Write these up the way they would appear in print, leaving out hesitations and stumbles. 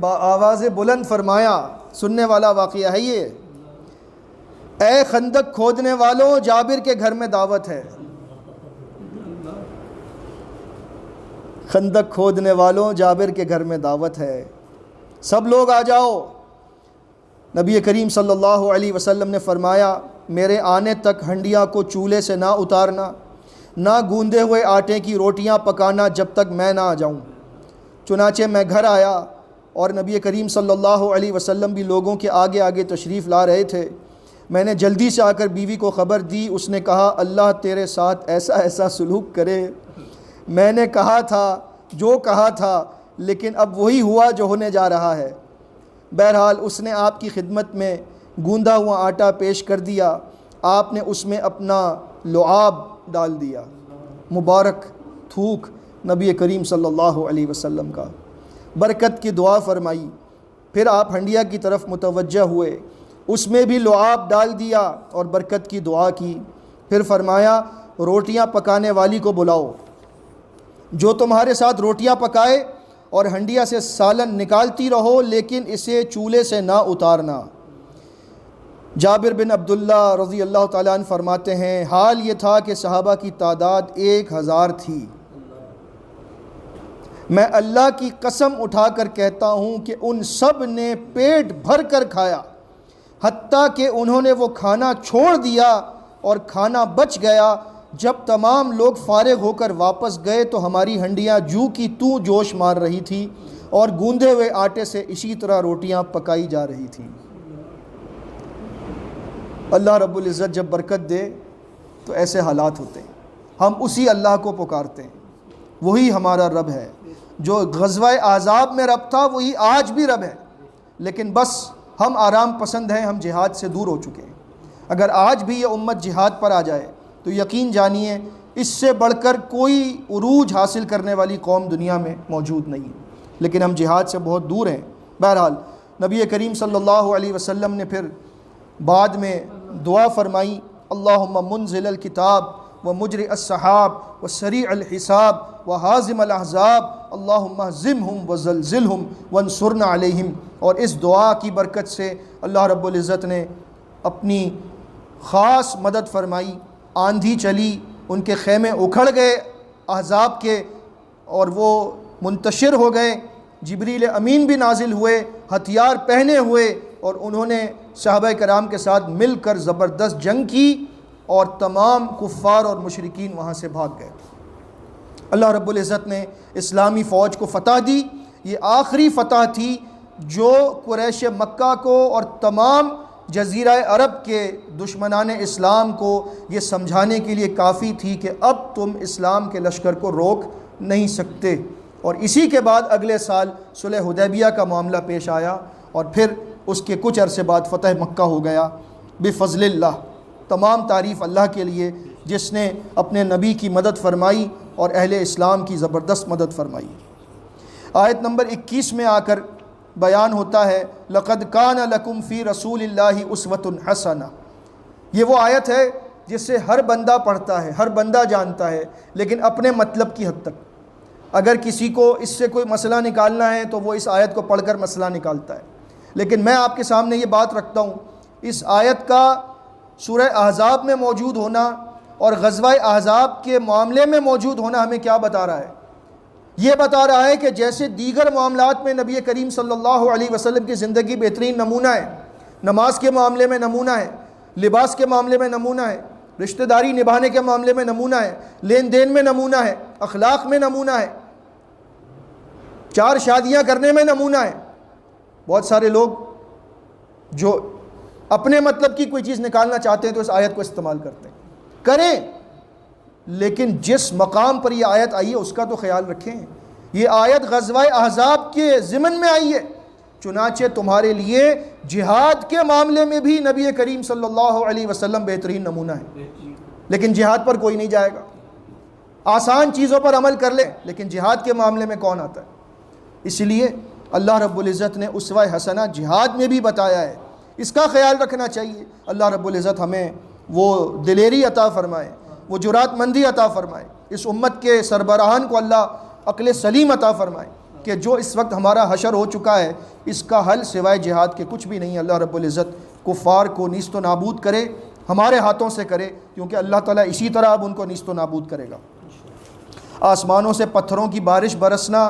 آواز بلند فرمایا، سننے والا واقعہ ہے یہ، اے خندق کھودنے والوں، جابر کے گھر میں دعوت ہے۔ خندق کھودنے والوں، جابر کے گھر میں دعوت ہے، سب لوگ آ جاؤ۔ نبی کریم صلی اللہ علیہ وسلم نے فرمایا، میرے آنے تک ہنڈیا کو چولہے سے نہ اتارنا، نہ گوندے ہوئے آٹے کی روٹیاں پکانا جب تک میں نہ آ جاؤں۔ چنانچہ میں گھر آیا اور نبی کریم صلی اللہ علیہ وسلم بھی لوگوں کے آگے آگے تشریف لا رہے تھے۔ میں نے جلدی سے آ کر بیوی کو خبر دی۔ اس نے کہا، اللہ تیرے ساتھ ایسا ایسا سلوک کرے، میں نے کہا تھا جو کہا تھا، لیکن اب وہی ہوا جو ہونے جا رہا ہے۔ بہرحال اس نے آپ کی خدمت میں گوندا ہوا آٹا پیش کر دیا۔ آپ نے اس میں اپنا لعاب ڈال دیا، مبارک تھوک نبی کریم صلی اللہ علیہ وسلم کا، برکت کی دعا فرمائی۔ پھر آپ ہنڈیا کی طرف متوجہ ہوئے، اس میں بھی لعاب ڈال دیا اور برکت کی دعا کی۔ پھر فرمایا، روٹیاں پکانے والی کو بلاؤ، جو تمہارے ساتھ روٹیاں پکائے، اور ہنڈیا سے سالن نکالتی رہو، لیکن اسے چولہے سے نہ اتارنا۔ جابر بن عبداللہ رضی اللہ تعالیٰ عنہ فرماتے ہیں، حال یہ تھا کہ صحابہ کی تعداد 1000 تھی۔ میں اللہ کی قسم اٹھا کر کہتا ہوں کہ ان سب نے پیٹ بھر کر کھایا، حتیٰ کہ انہوں نے وہ کھانا چھوڑ دیا اور کھانا بچ گیا۔ جب تمام لوگ فارغ ہو کر واپس گئے تو ہماری ہنڈیاں جو کی تو جوش مار رہی تھی، اور گوندے ہوئے آٹے سے اسی طرح روٹیاں پکائی جا رہی تھیں۔ اللہ رب العزت جب برکت دے تو ایسے حالات ہوتے ہیں۔ ہم اسی اللہ کو پکارتے ہیں، وہی ہمارا رب ہے۔ جو غزوہ احزاب میں رب تھا وہی آج بھی رب ہے، لیکن بس ہم آرام پسند ہیں، ہم جہاد سے دور ہو چکے ہیں۔ اگر آج بھی یہ امت جہاد پر آ جائے تو یقین جانیے اس سے بڑھ کر کوئی عروج حاصل کرنے والی قوم دنیا میں موجود نہیں ہے، لیکن ہم جہاد سے بہت دور ہیں۔ بہرحال نبی کریم صلی اللہ علیہ وسلم نے پھر بعد میں دعا فرمائی، اللہم منزل الکتاب و مجری السحاب و سریع الحساب و حازم الاحزاب اللہم اہزمہم و زلزلہم وانصرنا علیہم۔ اور اس دعا کی برکت سے اللہ رب العزت نے اپنی خاص مدد فرمائی۔ آندھی چلی، ان کے خیمے اکھڑ گئے احزاب کے، اور وہ منتشر ہو گئے۔ جبریل امین بھی نازل ہوئے، ہتھیار پہنے ہوئے، اور انہوں نے صحابہ کرام کے ساتھ مل کر زبردست جنگ کی، اور تمام کفار اور مشرکین وہاں سے بھاگ گئے۔ اللہ رب العزت نے اسلامی فوج کو فتح دی۔ یہ آخری فتح تھی جو قریش مکہ کو اور تمام جزیرہ عرب کے دشمنان اسلام کو یہ سمجھانے کے لیے کافی تھی کہ اب تم اسلام کے لشکر کو روک نہیں سکتے۔ اور اسی کے بعد اگلے سال صلح حدیبیہ کا معاملہ پیش آیا، اور پھر اس کے کچھ عرصے بعد فتح مکہ ہو گیا بفضل اللہ۔ تمام تعریف اللہ کے لیے جس نے اپنے نبی کی مدد فرمائی اور اہل اسلام کی زبردست مدد فرمائی۔ آیت نمبر 21 میں آ کر بیان ہوتا ہے، لَقَدْ كَانَ لَكُمْ فِي رَسُولِ اللَّهِ أُسْوَةٌ حَسَنَةٌ۔ یہ وہ آیت ہے جسے ہر بندہ پڑھتا ہے، ہر بندہ جانتا ہے، لیکن اپنے مطلب کی حد تک۔ اگر کسی کو اس سے کوئی مسئلہ نکالنا ہے تو وہ اس آیت کو پڑھ کر مسئلہ نکالتا ہے، لیکن میں آپ کے سامنے یہ بات رکھتا ہوں، اس آیت کا سورہ احزاب میں موجود ہونا اور غزوہ احزاب کے معاملے میں موجود ہونا ہمیں کیا بتا رہا ہے؟ یہ بتا رہا ہے کہ جیسے دیگر معاملات میں نبی کریم صلی اللہ علیہ وسلم کی زندگی بہترین نمونہ ہے، نماز کے معاملے میں نمونہ ہے، لباس کے معاملے میں نمونہ ہے، رشتہ داری نبھانے کے معاملے میں نمونہ ہے، لین دین میں نمونہ ہے، اخلاق میں نمونہ ہے، 4 شادیاں کرنے میں نمونہ ہے۔ بہت سارے لوگ جو اپنے مطلب کی کوئی چیز نکالنا چاہتے ہیں تو اس آیت کو استعمال کرتے ہیں، کریں، لیکن جس مقام پر یہ آیت آئی ہے اس کا تو خیال رکھیں۔ یہ آیت غزوہ احزاب کے ضمن میں آئی ہے، چنانچہ تمہارے لیے جہاد کے معاملے میں بھی نبی کریم صلی اللہ علیہ وسلم بہترین نمونہ ہے، لیکن جہاد پر کوئی نہیں جائے گا۔ آسان چیزوں پر عمل کر لے، لیکن جہاد کے معاملے میں کون آتا ہے؟ اس لیے اللہ رب العزت نے اسوہ حسنہ جہاد میں بھی بتایا ہے، اس کا خیال رکھنا چاہیے۔ اللہ رب العزت ہمیں وہ دلیری عطا فرمائے، وہ جرات مندی عطا فرمائے، اس امت کے سربراہان کو اللہ عقل سلیم عطا فرمائے، کہ جو اس وقت ہمارا حشر ہو چکا ہے اس کا حل سوائے جہاد کے کچھ بھی نہیں ہے۔ اللہ رب العزت کفار کو نیست و نابود کرے، ہمارے ہاتھوں سے کرے، کیونکہ اللہ تعالیٰ اسی طرح اب ان کو نیست و نابود کرے گا۔ آسمانوں سے پتھروں کی بارش برسنا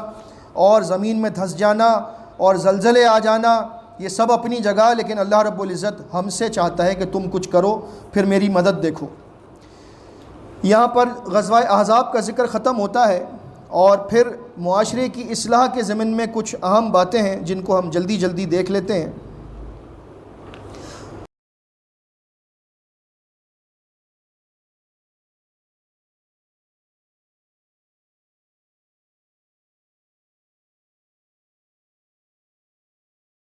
اور زمین میں دھنس جانا اور زلزلے آ جانا یہ سب اپنی جگہ، لیکن اللہ رب العزت ہم سے چاہتا ہے کہ تم کچھ کرو، پھر میری مدد دیکھو۔ یہاں پر غزوہ احزاب کا ذکر ختم ہوتا ہے اور پھر معاشرے کی اصلاح کے ضمن میں کچھ اہم باتیں ہیں جن کو ہم جلدی دیکھ لیتے ہیں۔